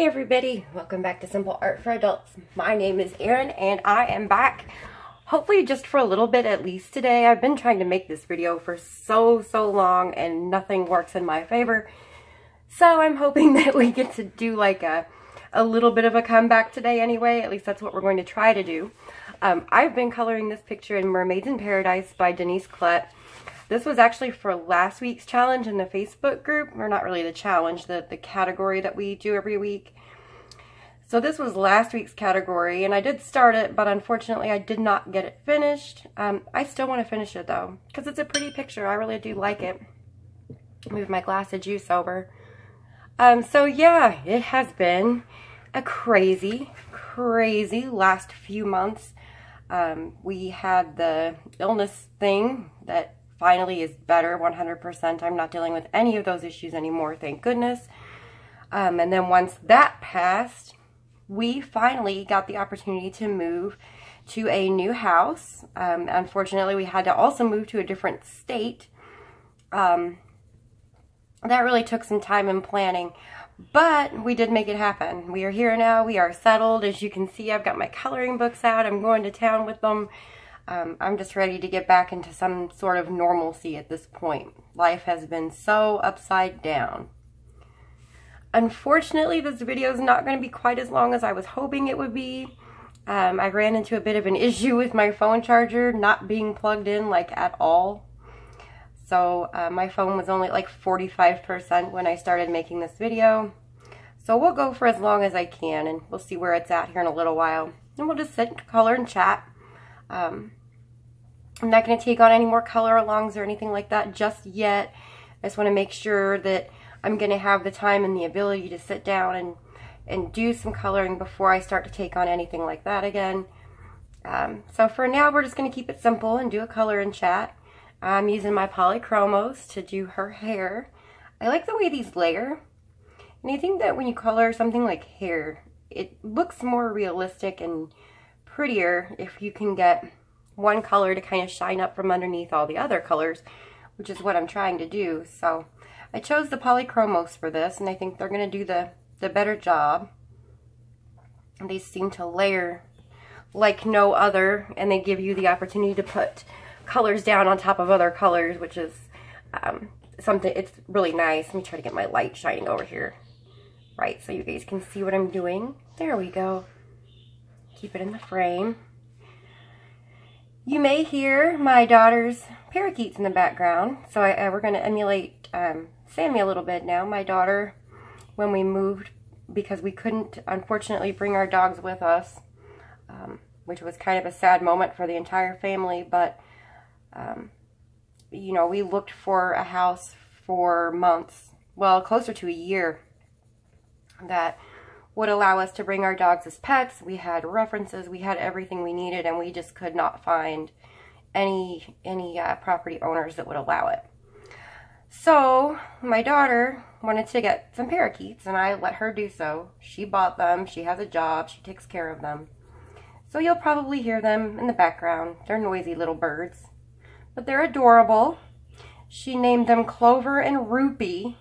everybody, welcome back to Simple Art for Adults. My name is Erin and I am back, hopefully just for a little bit at least today. I've been trying to make this video for so long and nothing works in my favor. So I'm hoping that we get to do like a little bit of a comeback today anyway. At least that's what we're going to try to do. I've been coloring this picture in Mermaids in Paradise by Denise Klett. This was actually for last week's challenge in the Facebook group, or not really the challenge, the category that we do every week. So this was last week's category, and I did start it, but unfortunately I did not get it finished. I still want to finish it though, because it's a pretty picture. I really do like it. Move my glass of juice over. So yeah, it has been a crazy last few months. We had the illness thing that finally is better, 100%. I'm not dealing with any of those issues anymore, thank goodness. And then once that passed, we finally got the opportunity to move to a new house. Unfortunately, we had to also move to a different state. That really took some time and planning, but we did make it happen. We are here now. We are settled. As you can see, I've got my coloring books out. I'm going to town with them. I'm just ready to get back into some sort of normalcy at this point. Life has been so upside down. Unfortunately, this video is not going to be quite as long as I was hoping it would be. I ran into a bit of an issue with my phone charger not being plugged in like at all. So my phone was only like 45% when I started making this video. So we'll go for as long as I can, and we'll see where it's at here in a little while. And we'll just sit and color and chat. I'm not going to take on any more color alongs or anything like that just yet. I just want to make sure that I'm going to have the time and the ability to sit down and do some coloring before I start to take on anything like that again. So for now, we're just going to keep it simple and do a color and chat. I'm using my polychromos to do her hair. I like the way these layer. And I think that when you color something like hair, it looks more realistic and prettier if you can get one color to kind of shine up from underneath all the other colors, which is what I'm trying to do. So I chose the polychromos for this, and I think they're going to do the better job. They seem to layer like no other, and they give you the opportunity to put colors down on top of other colors, which is something, it's really nice. Let me try to get my light shining over here. Right, so you guys can see what I'm doing. There we go. Keep it in the frame. You may hear my daughter's parakeets in the background. So we're going to emulate Sammy a little bit now. My daughter, when we moved, because we couldn't unfortunately bring our dogs with us, which was kind of a sad moment for the entire family, but you know, we looked for a house for months, well, closer to a year, that would allow us to bring our dogs as pets. We had references, we had everything we needed, and we just could not find any property owners that would allow it. So my daughter wanted to get some parakeets, and I let her do so. She bought them, she has a job, she takes care of them. So you'll probably hear them in the background. They're noisy little birds, but they're adorable. She named them Clover and Rupee.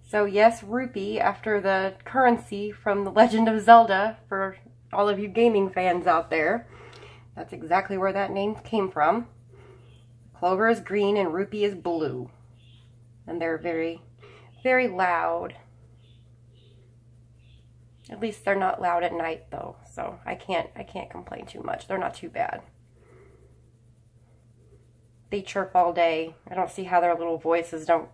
So yes, Rupee, after the currency from The Legend of Zelda, for all of you gaming fans out there. That's exactly where that name came from. Clover is green and Rupee is blue. And they're very loud. At least they're not loud at night though, so I can't complain too much. They're not too bad. They chirp all day. I don't see how their little voices don't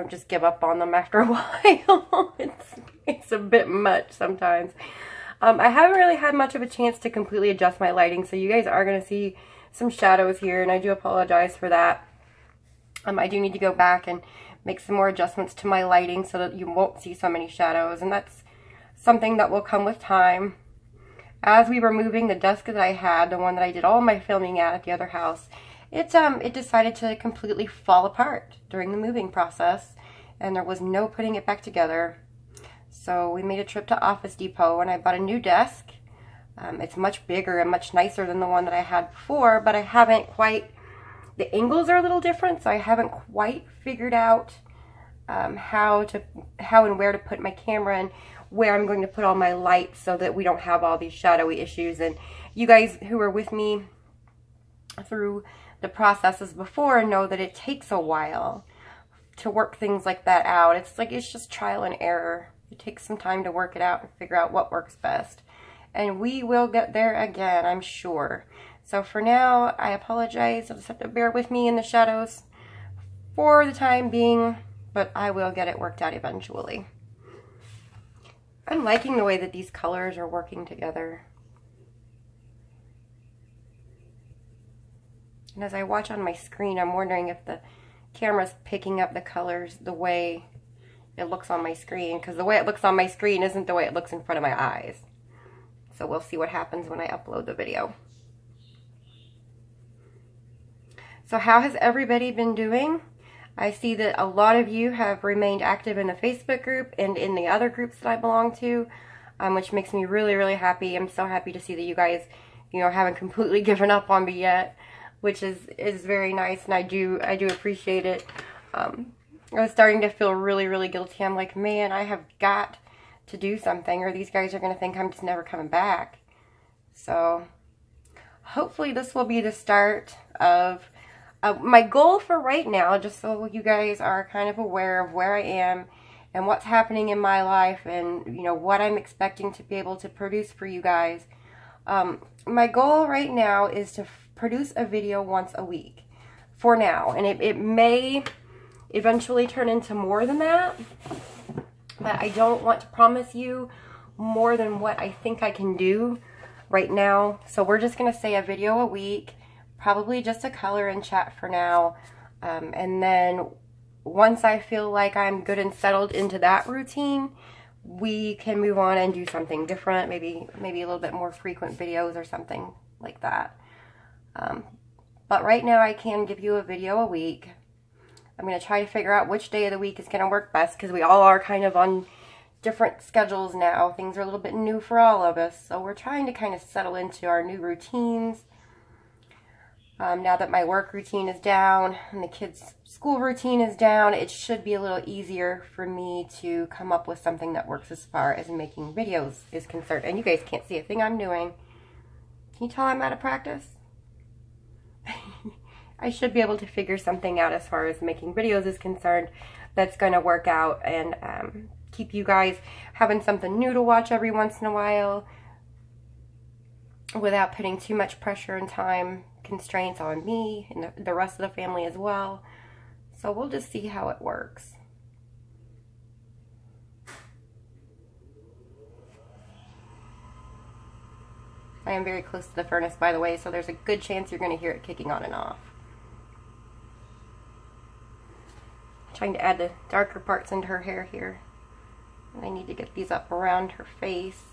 just give up on them after a while. It's a bit much sometimes. I haven't really had much of a chance to completely adjust my lighting, so you guys are going to see some shadows here, and I do apologize for that. I do need to go back and make some more adjustments to my lighting so that you won't see so many shadows, and that's something that will come with time. As we were moving, the desk that I had, the one that I did all my filming at the other house, it decided to completely fall apart during the moving process, and there was no putting it back together. So we made a trip to Office Depot, and I bought a new desk. It's much bigger and much nicer than the one that I had before, but I haven't quite, the angles are a little different, so I haven't quite figured out how and where to put my camera and where I'm going to put all my lights so that we don't have all these shadowy issues. And you guys who are with me through the processes before know that it takes a while to work things like that out. It's just trial and error. It takes some time to work it out and figure out what works best. And we will get there again, I'm sure. So for now, I apologize. You'll just have to bear with me in the shadows for the time being, but I will get it worked out eventually. I'm liking the way that these colors are working together. And as I watch on my screen, I'm wondering if the camera's picking up the colors the way it looks on my screen, because the way it looks on my screen isn't the way it looks in front of my eyes. So we'll see what happens when I upload the video. So how has everybody been doing? I see that a lot of you have remained active in the Facebook group and in the other groups that I belong to, which makes me really, really happy. I'm so happy to see that you guys, you know, haven't completely given up on me yet, which is very nice, and I do appreciate it. I was starting to feel really, really guilty. I'm like, man, I have got to do something, or these guys are going to think I'm just never coming back. So hopefully this will be the start of my goal for right now, just so you guys are kind of aware of where I am and what's happening in my life, and you know what I'm expecting to be able to produce for you guys. My goal right now is to produce a video once a week for now, and it may eventually turn into more than that, but I don't want to promise you more than what I think I can do right now. So we're just going to say a video a week, probably just a color and chat for now, and then once I feel like I'm good and settled into that routine, we can move on and do something different, maybe a little bit more frequent videos or something like that. But right now I can give you a video a week. I'm going to try to figure out which day of the week is going to work best, because we all are kind of on different schedules now. Things are a little bit new for all of us, so we're trying to kind of settle into our new routines. Now that my work routine is down and the kids' school routine is down, it should be a little easier for me to come up with something that works as far as making videos is concerned. And you guys can't see a thing I'm doing. Can you tell I'm out of practice? I should be able to figure something out as far as making videos is concerned that's going to work out and keep you guys having something new to watch every once in a while without putting too much pressure and time constraints on me and the rest of the family as well. So we'll just see how it works. I am very close to the furnace, by the way, so there's a good chance you're going to hear it kicking on and off. Trying to add the darker parts into her hair here. And I need to get these up around her face.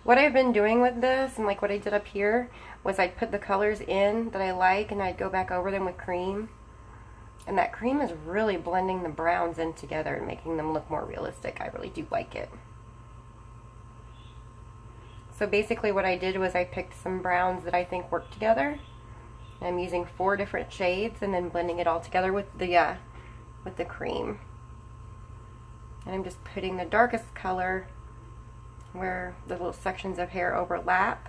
What I've been doing with this, and like what I did up here, was I'd put the colors in that I like, and I'd go back over them with cream. And that cream is really blending the browns in together and making them look more realistic. I really do like it. So basically what I did was I picked some browns that I think work together. I'm using 4 different shades and then blending it all together with the cream. And I'm just putting the darkest color where the little sections of hair overlap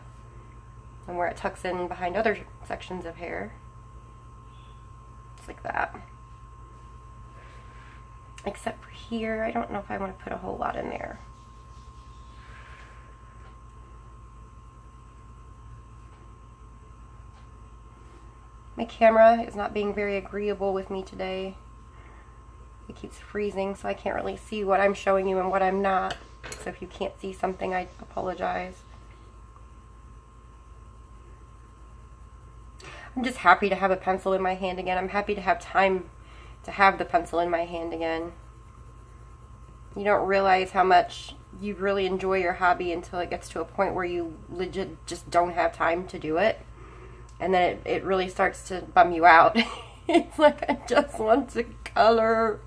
and where it tucks in behind other sections of hair. Just like that. Except for here, I don't know if I want to put a whole lot in there. My camera is not being very agreeable with me today. It keeps freezing, so I can't really see what I'm showing you and what I'm not. So if you can't see something, I apologize. I'm just happy to have a pencil in my hand again. I'm happy to have time to have the pencil in my hand again. You don't realize how much you really enjoy your hobby until it gets to a point where you legit just don't have time to do it. And then it really starts to bum you out. It's like, I just want to color.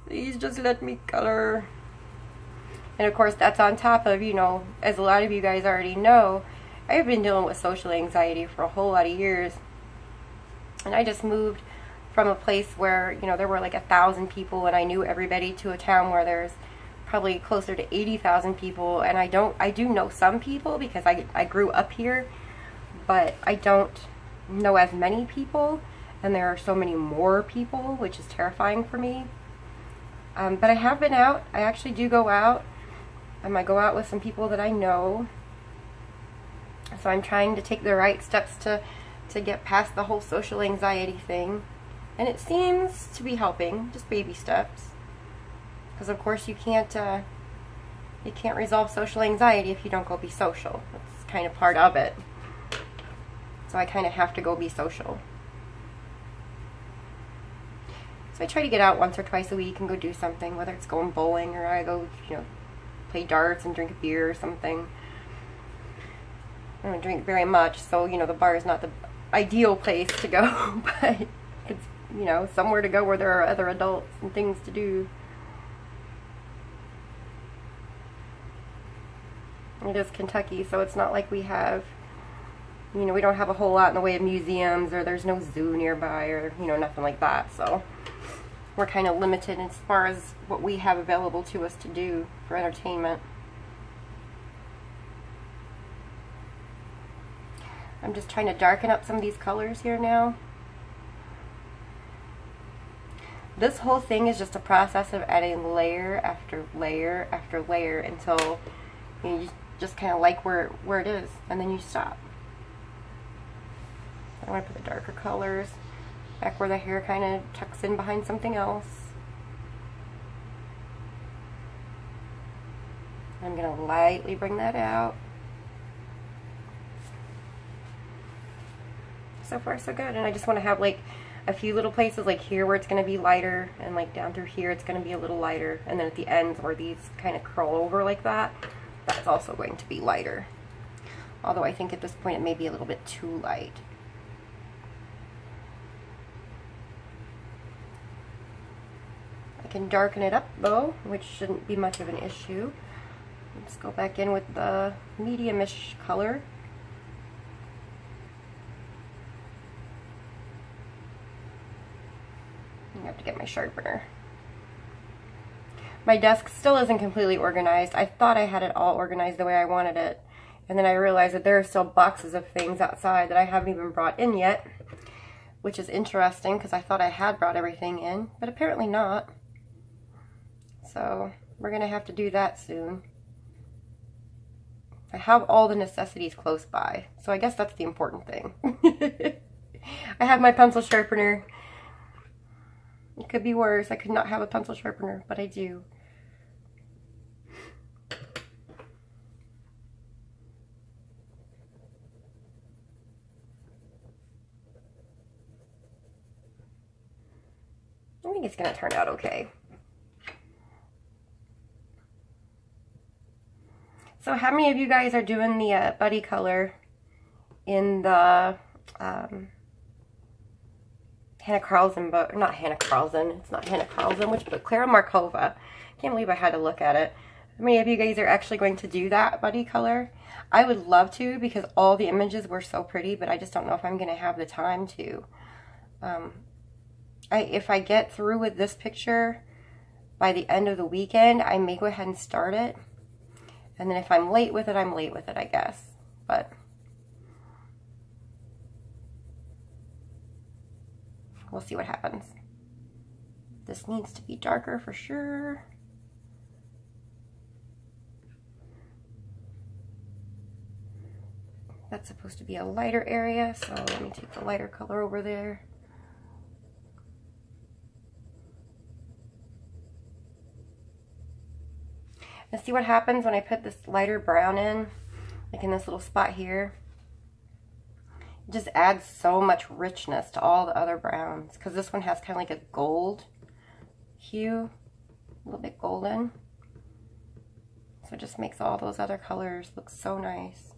Please just let me color. And of course, that's on top of, you know, as a lot of you guys already know, I've been dealing with social anxiety for a whole lot of years. And I just moved from a place where, you know, there were like 1,000 people and I knew everybody to a town where there's probably closer to 80,000 people, and I do know some people because I grew up here, but I don't know as many people, and there are so many more people, which is terrifying for me. But I have been out. I actually do go out. I go out with some people that I know. So I'm trying to take the right steps to get past the whole social anxiety thing. And it seems to be helping, just baby steps. Because of course you can't resolve social anxiety if you don't go be social. That's kind of part of it. So I kind of have to go be social. So I try to get out once or twice a week and go do something, whether it's going bowling or I go, you know, play darts and drink a beer or something. I don't drink very much, so, you know, the bar is not the ideal place to go, but it's, you know, somewhere to go where there are other adults and things to do. It is Kentucky, so it's not like we have, you know, we don't have a whole lot in the way of museums, or there's no zoo nearby, or, you know, nothing like that, so we're kind of limited as far as what we have available to us to do for entertainment. I'm just trying to darken up some of these colors here now. This whole thing is just a process of adding layer after layer after layer until you just kind of like where it is, and then you stop. I want to put the darker colors back where the hair kind of tucks in behind something else. I'm going to lightly bring that out. So far so good, and I just want to have like a few little places like here where it's going to be lighter, and like down through here it's going to be a little lighter, and then at the ends where these kind of curl over like that, that's also going to be lighter. Although I think at this point it may be a little bit too light. I can darken it up though, which shouldn't be much of an issue. Let's go back in with the medium-ish color. I have to get my sharpener. My desk still isn't completely organized. I thought I had it all organized the way I wanted it, and then I realized that there are still boxes of things outside that I haven't even brought in yet, which is interesting because I thought I had brought everything in, but apparently not. So we're gonna have to do that soon. I have all the necessities close by, so I guess that's the important thing. I have my pencil sharpener. It could be worse. I could not have a pencil sharpener, but I do. I think it's going to turn out okay. So how many of you guys are doing the buddy color in the Hannah Carlson book? Not Hannah Carlson. It's not Hannah Carlson. Which book? Clara Markova. Can't believe I had to look at it. How many of you guys are actually going to do that buddy color? I would love to, because all the images were so pretty, but I just don't know if I'm going to have the time to. If I get through with this picture by the end of the weekend, I may go ahead and start it. And then if I'm late with it, I'm late with it, I guess. But we'll see what happens. This needs to be darker for sure. That's supposed to be a lighter area, so let me take the lighter color over there. And see what happens when I put this lighter brown in, like in this little spot here. It just adds so much richness to all the other browns, because this one has kind of like a gold hue, a little bit golden. So it just makes all those other colors look so nice.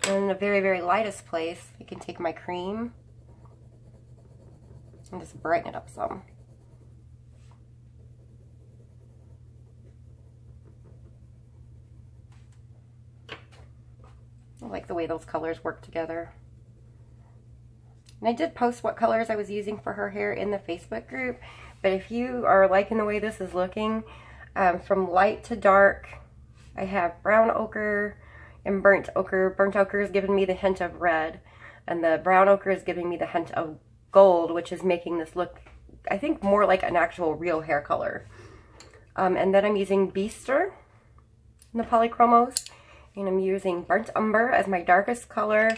And in the very, very lightest place, I can take my cream and just brighten it up some. I like the way those colors work together. And I did post what colors I was using for her hair in the Facebook group, but if you are liking the way this is looking, from light to dark, I have brown ochre and burnt ochre. Burnt ochre is giving me the hint of red, and the brown ochre is giving me the hint of gold, which is making this look, I think, more like an actual real hair color. And then I'm using Beaster in the Polychromos, and I'm using Burnt Umber as my darkest color,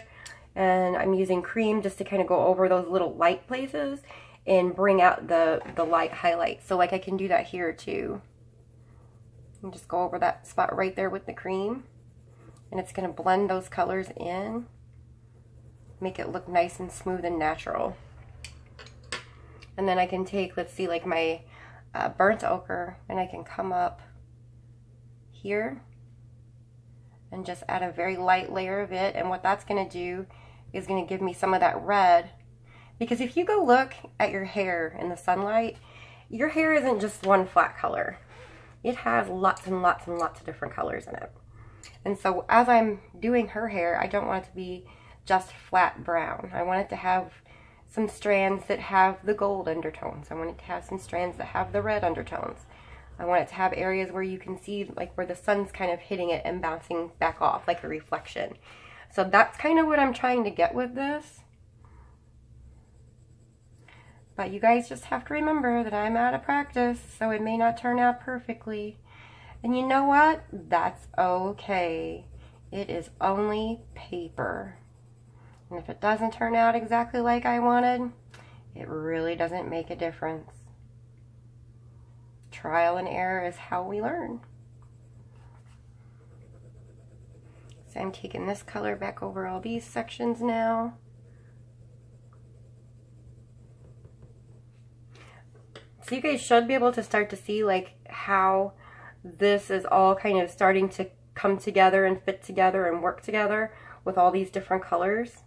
and I'm using cream just to kind of go over those little light places and bring out the light highlights. So like I can do that here too. And just go over that spot right there with the cream, and it's going to blend those colors in, make it look nice and smooth and natural. And then I can take, let's see, like my burnt ochre, and I can come up here and just add a very light layer of it. And what that's going to do is going to give me some of that red, because if you go look at your hair in the sunlight, your hair isn't just one flat color. It has lots and lots and lots of different colors in it. And so as I'm doing her hair, I don't want it to be just flat brown. I want it to have some strands that have the gold undertones. I want it to have some strands that have the red undertones. I want it to have areas where you can see, like, where the sun's kind of hitting it and bouncing back off like a reflection. So that's kind of what I'm trying to get with this. But you guys just have to remember that I'm out of practice, so it may not turn out perfectly. And you know what? That's okay. It is only paper. And if it doesn't turn out exactly like I wanted, it really doesn't make a difference. Trial and error is how we learn. So I'm taking this color back over all these sections now. So you guys should be able to start to see like how this is all kind of starting to come together and fit together and work together with all these different colors.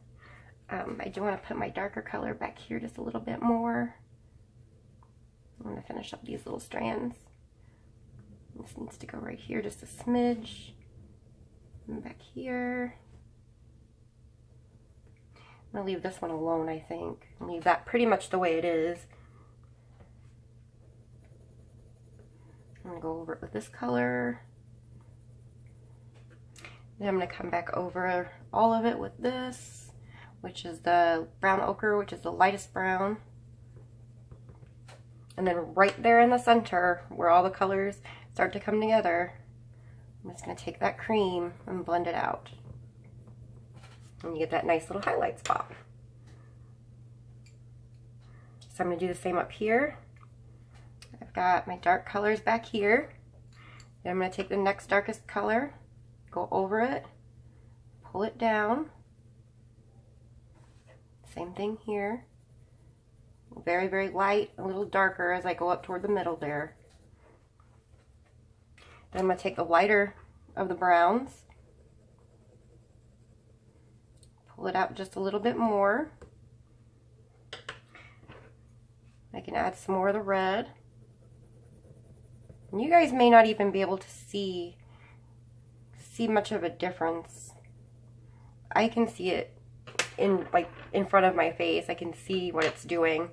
I do want to put my darker color back here just a little bit more. I'm going to finish up these little strands. This needs to go right here just a smidge. And back here. I'm going to leave this one alone, I think. And leave that pretty much the way it is. I'm going to go over it with this color. Then I'm going to come back over all of it with this, which is the brown ochre, which is the lightest brown. And then right there in the center, where all the colors start to come together, I'm just going to take that cream and blend it out. And you get that nice little highlight spot. So I'm going to do the same up here. I've got my dark colors back here. Then I'm going to take the next darkest color, go over it, pull it down. Same thing here. Very, very light, a little darker as I go up toward the middle there. Then I'm going to take the lighter of the browns, pull it out just a little bit more. I can add some more of the red. And you guys may not even be able to see much of a difference. I can see it in front of my face. I can see what it's doing.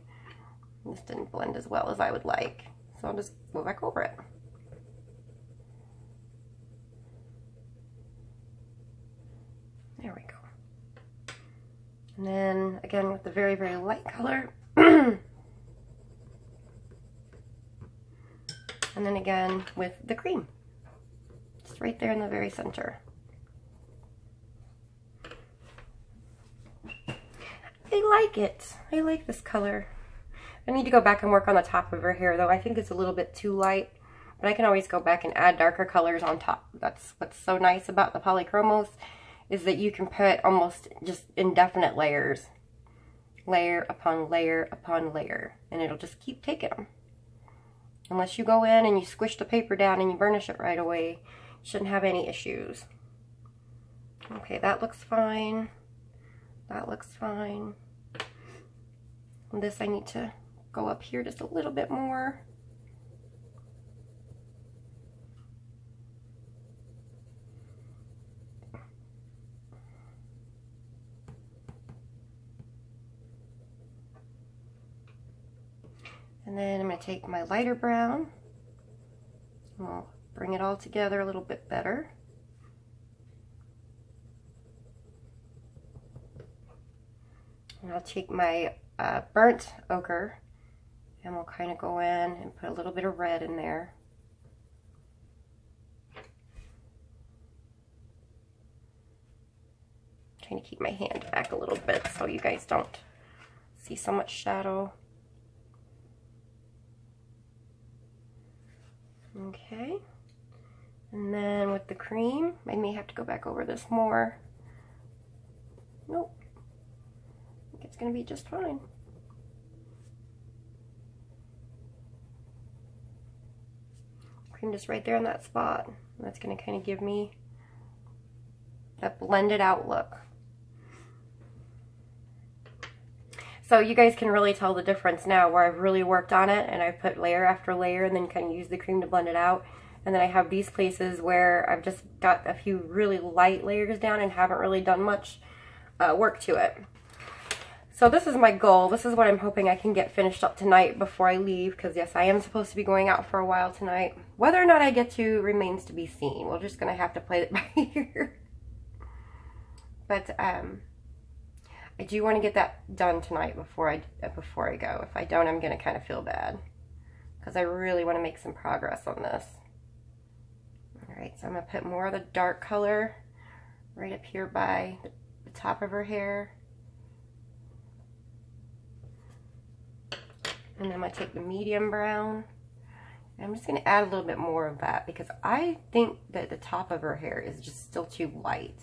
This didn't blend as well as I would like, so I'll just go back over it. There we go. And then again with the very, very light color. And then again with the cream. Just right there in the very center. I like it. I like this color. I need to go back and work on the top of her hair though. I think it's a little bit too light, but I can always go back and add darker colors on top. That's what's so nice about the Polychromos, is that you can put almost just indefinite layers. Layer upon layer upon layer. And it'll just keep taking them. Unless you go in and you squish the paper down and you burnish it right away, you shouldn't have any issues. Okay, that looks fine. That looks fine. And this I need to go up here just a little bit more. And then I'm going to take my lighter brown, and I'll bring it all together a little bit better. And I'll take my burnt ochre, and we'll kind of go in and put a little bit of red in there. Trying to keep my hand back a little bit so you guys don't see so much shadow. Okay, and then with the cream, I may have to go back over this more. Nope, I think it's going to be just fine. Cream just right there in that spot. That's going to kind of give me that blended out look. So you guys can really tell the difference now where I've really worked on it and I've put layer after layer and then kind of use the cream to blend it out. And then I have these places where I've just got a few really light layers down and haven't really done much work to it. So this is my goal. This is what I'm hoping I can get finished up tonight before I leave, because yes, I am supposed to be going out for a while tonight. Whether or not I get to remains to be seen. We're just going to have to play it by ear. But I do want to get that done tonight before I go. If I don't, I'm going to kind of feel bad, because I really want to make some progress on this. Alright, so I'm going to put more of the dark color right up here by the top of her hair. And then I'm going to take the medium brown. And I'm just going to add a little bit more of that, because I think that the top of her hair is just still too light.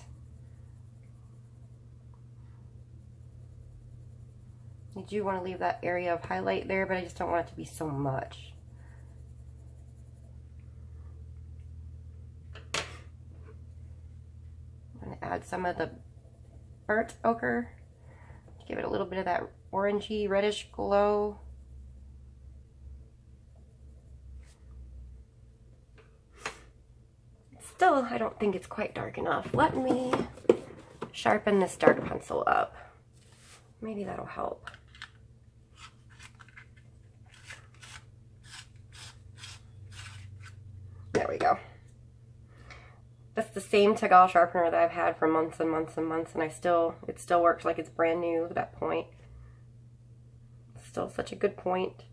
I do want to leave that area of highlight there, but I just don't want it to be so much. I'm going to add some of the burnt ochre to give it a little bit of that orangey, reddish glow. Still, I don't think it's quite dark enough. Let me sharpen this dark pencil up. Maybe that'll help. There we go. That's the same Tagal sharpener that I've had for months and months and months, and it still works like it's brand new at that point. Still such a good point.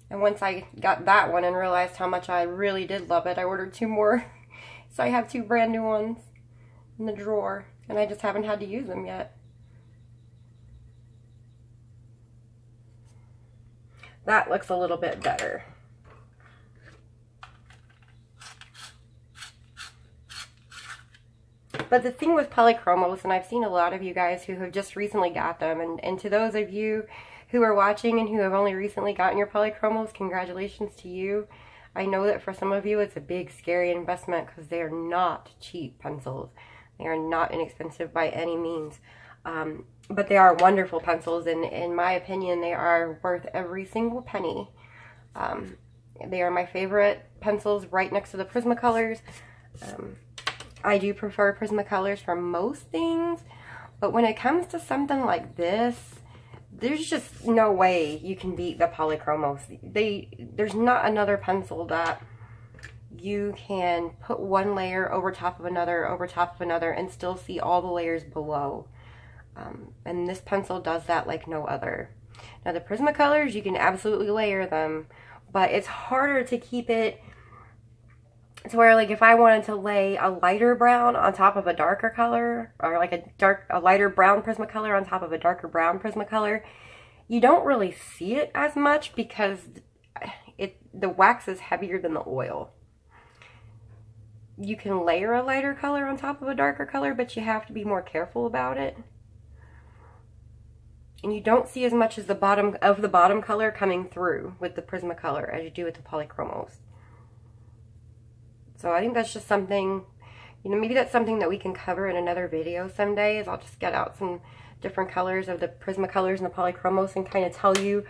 And once I got that one and realized how much I really did love it, I ordered 2 more. So I have 2 brand new ones in the drawer, and I just haven't had to use them yet. That looks a little bit better. But the thing with polychromos, and I've seen a lot of you guys who have just recently got them, and to those of you who are watching and who have only recently gotten your polychromos, congratulations to you. I know that for some of you it's a big scary investment, because they are not cheap pencils. They are not inexpensive by any means. But they are wonderful pencils, and in my opinion they are worth every single penny. They are my favorite pencils, right next to the Prismacolors. I do prefer Prismacolors for most things, but when it comes to something like this, there's just no way you can beat the polychromos. There's not another pencil that you can put one layer over top of another, and still see all the layers below. And this pencil does that like no other. Now the Prismacolors, you can absolutely layer them, but it's harder to keep it to where, like, if I wanted to lay a lighter brown on top of a darker color, or like a lighter brown Prismacolor on top of a darker brown Prismacolor, you don't really see it as much, because the wax is heavier than the oil. You can layer a lighter color on top of a darker color, but you have to be more careful about it. And you don't see as much as the bottom color coming through with the Prismacolor as you do with the polychromos. So I think that's just something, you know, maybe that's something that we can cover in another video someday, is I'll just get out some different colors of the Prismacolors and the polychromos and kind of tell you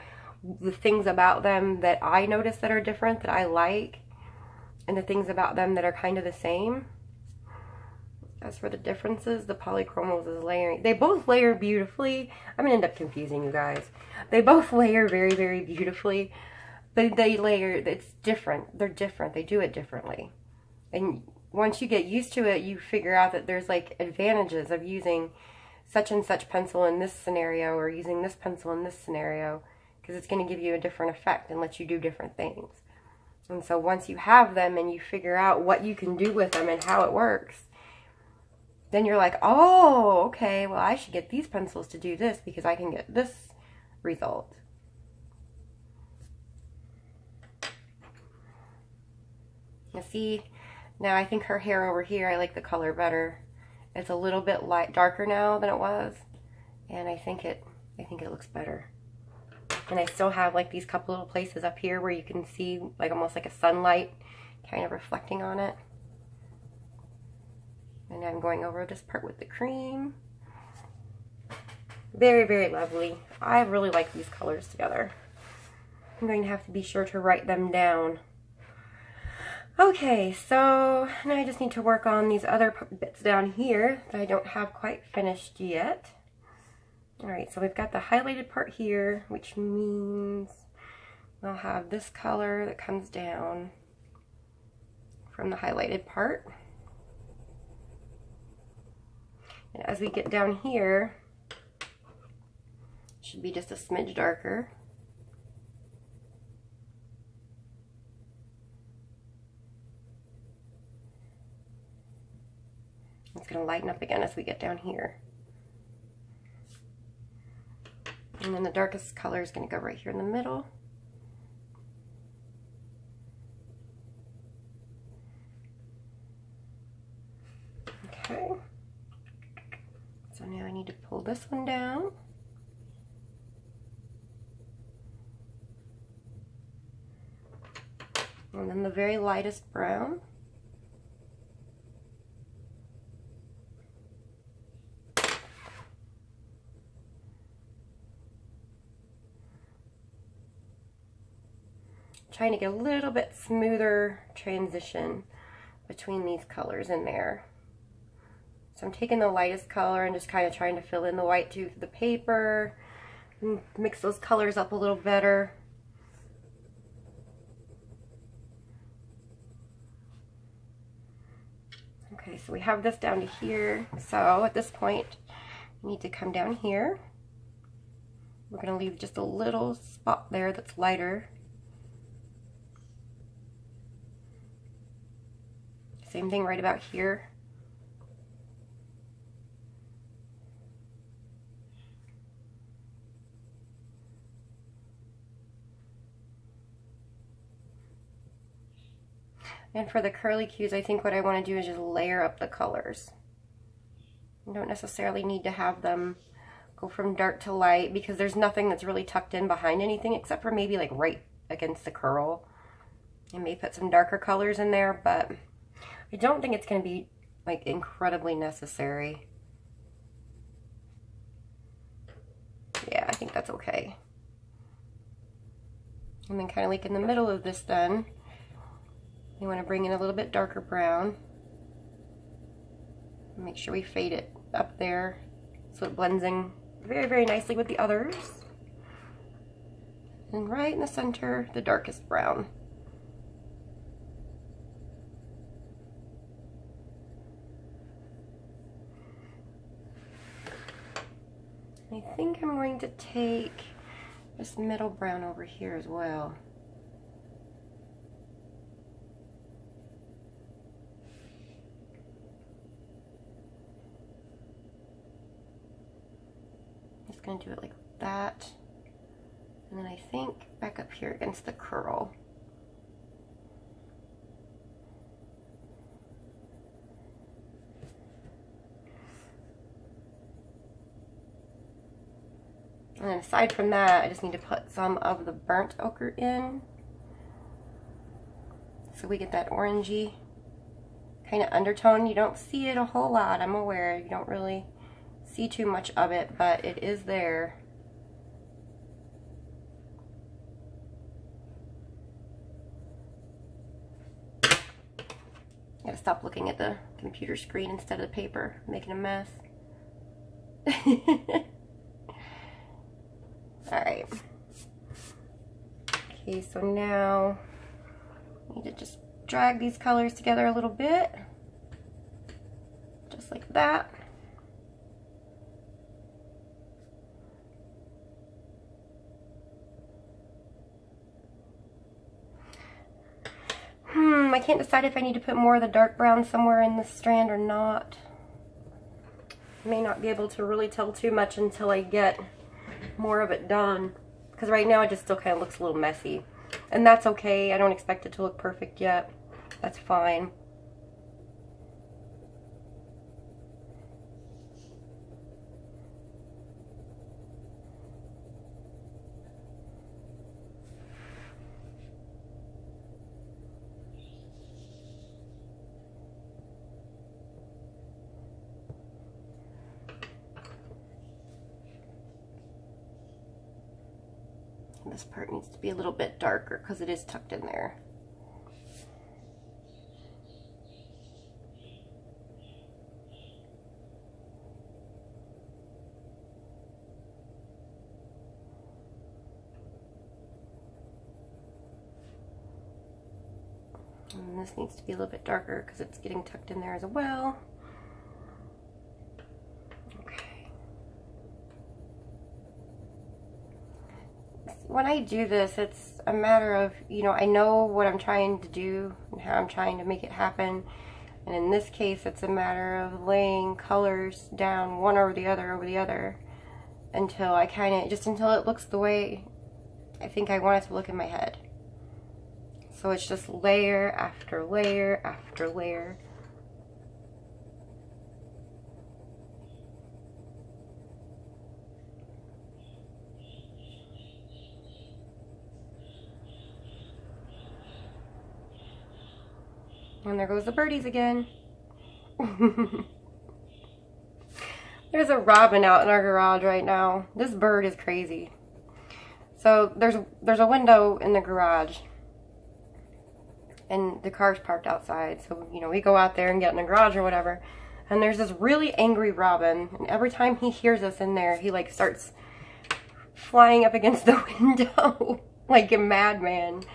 the things about them that I notice that are different, that I like, and the things about them that are kind of the same. As for the differences, the polychromals is layering. They both layer beautifully. I'm gonna end up confusing you guys. They both layer very, very beautifully. They layer, it's different. They're different. They do it differently. And once you get used to it, you figure out that there's like advantages of using such and such pencil in this scenario or using this pencil in this scenario, because it's going to give you a different effect and let you do different things. And so once you have them and you figure out what you can do with them and how it works, then you're like, oh, okay, well, I should get these pencils to do this because I can get this result. You see, now I think her hair over here, I like the color better. It's a little bit darker now than it was, and I think it looks better. And I still have like these couple little places up here where you can see like almost like a sunlight kind of reflecting on it. And I'm going over this part with the cream. Very, very lovely. I really like these colors together. I'm going to have to be sure to write them down. Okay, so now I just need to work on these other bits down here that I don't have quite finished yet. Alright, so we've got the highlighted part here, which means I'll have this color that comes down from the highlighted part. And as we get down here, it should be just a smidge darker. It's going to lighten up again as we get down here. And then the darkest color is going to go right here in the middle. Okay. So now I need to pull this one down. And then the very lightest brown. Trying to get a little bit smoother transition between these colors in there. So I'm taking the lightest color and just kind of trying to fill in the white to the paper, and mix those colors up a little better. Okay, so we have this down to here. So at this point, we need to come down here. We're going to leave just a little spot there that's lighter. Same thing right about here. And for the curly cues, I think what I want to do is just layer up the colors. You don't necessarily need to have them go from dark to light because there's nothing that's really tucked in behind anything except for maybe like right against the curl. I may put some darker colors in there, but I don't think it's going to be like incredibly necessary. Yeah, I think that's okay. And then kind of like in the middle of this then, you want to bring in a little bit darker brown. Make sure we fade it up there so it blends in very, very nicely with the others. And right in the center, the darkest brown. I think I'm going to take this middle brown over here as well. Just going to do it like that. And then I think back up here against the curl. And then aside from that, I just need to put some of the burnt ochre in. So we get that orangey kind of undertone. You don't see it a whole lot, I'm aware. You don't really see too much of it, but it is there. Gotta stop looking at the computer screen instead of the paper, making a mess. Alright. Okay, so now I need to just drag these colors together a little bit. Just like that. I can't decide if I need to put more of the dark brown somewhere in the strand or not. I may not be able to really tell too much until I get more of it done. Because right now it just still kind of looks a little messy. And that's okay. I don't expect it to look perfect yet. That's fine. This part needs to be a little bit darker because it is tucked in there. And this needs to be a little bit darker because it's getting tucked in there as well. When I do this, it's a matter of, you know, I know what I'm trying to do and how I'm trying to make it happen. And in this case, it's a matter of laying colors down one over the other until I kind of, just until it looks the way I think I want it to look in my head. So it's just layer after layer after layer. And there goes the birdies again. There's a robin out in our garage right now. This bird is crazy. So there's a window in the garage. And the car's parked outside. So, you know, we go out there and get in the garage or whatever. And there's this really angry robin. And every time he hears us in there, he like starts flying up against the window. Like a madman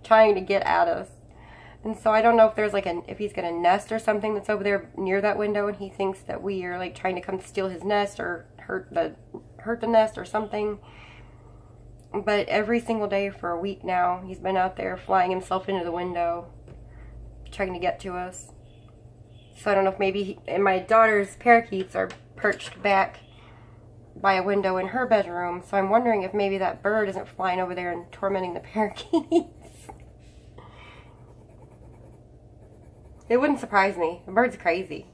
trying to get at us. And so I don't know if there's like if he's got a nest or something that's over there near that window and he thinks that we are like trying to come steal his nest or hurt the nest or something. But every single day for a week now, he's been out there flying himself into the window, trying to get to us. So I don't know if maybe and my daughter's parakeets are perched back by a window in her bedroom. So I'm wondering if maybe that bird isn't flying over there and tormenting the parakeets. It wouldn't surprise me. The bird's crazy.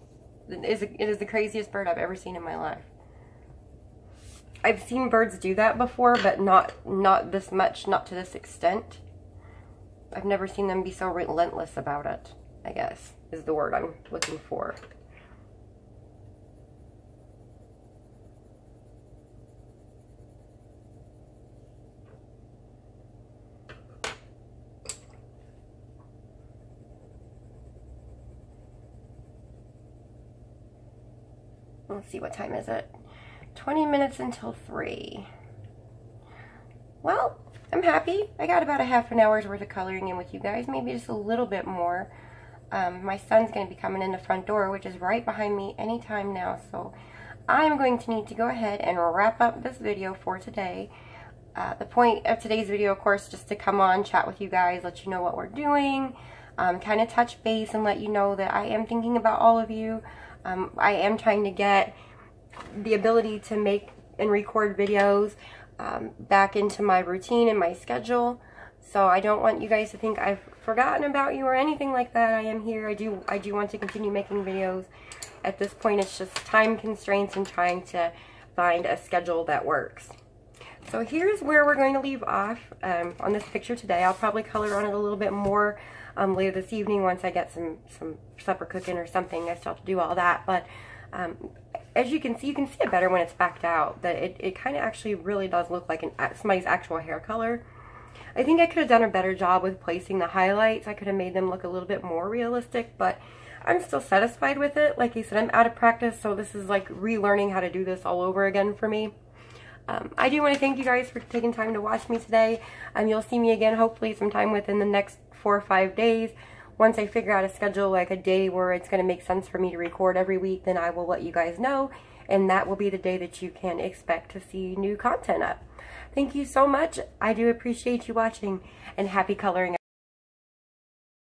It is the craziest bird I've ever seen in my life. I've seen birds do that before, but not this much, not to this extent. I've never seen them be so relentless about it, I guess, is the word I'm looking for. Let's see, what time is it? 20 minutes until 3. Well, I'm happy. I got about a half an hour's worth of coloring in with you guys, maybe just a little bit more. My son's going to be coming in the front door, which is right behind me anytime now, so I'm going to need to go ahead and wrap up this video for today. The point of today's video, of course, just to come on, chat with you guys, let you know what we're doing, kind of touch base and let you know that I am thinking about all of you. I am trying to get the ability to make and record videos back into my routine and my schedule. So I don't want you guys to think I've forgotten about you or anything like that. I am here. I do want to continue making videos. At this point, it's just time constraints and trying to find a schedule that works. So here's where we're going to leave off on this picture today. I'll probably color on it a little bit more later this evening once I get some supper cooking or something. I still have to do all that, but as you can see it better when it's backed out. That it kind of actually really does look like somebody's actual hair color. I think I could have done a better job with placing the highlights. I could have made them look a little bit more realistic, but I'm still satisfied with it. Like I said, I'm out of practice, so this is like relearning how to do this all over again for me. I do want to thank you guys for taking time to watch me today. You'll see me again hopefully sometime within the next 4 or 5 days. Once I figure out a schedule, like a day where it's going to make sense for me to record every week, then I will let you guys know. And that will be the day that you can expect to see new content up. Thank you so much. I do appreciate you watching, and happy coloring.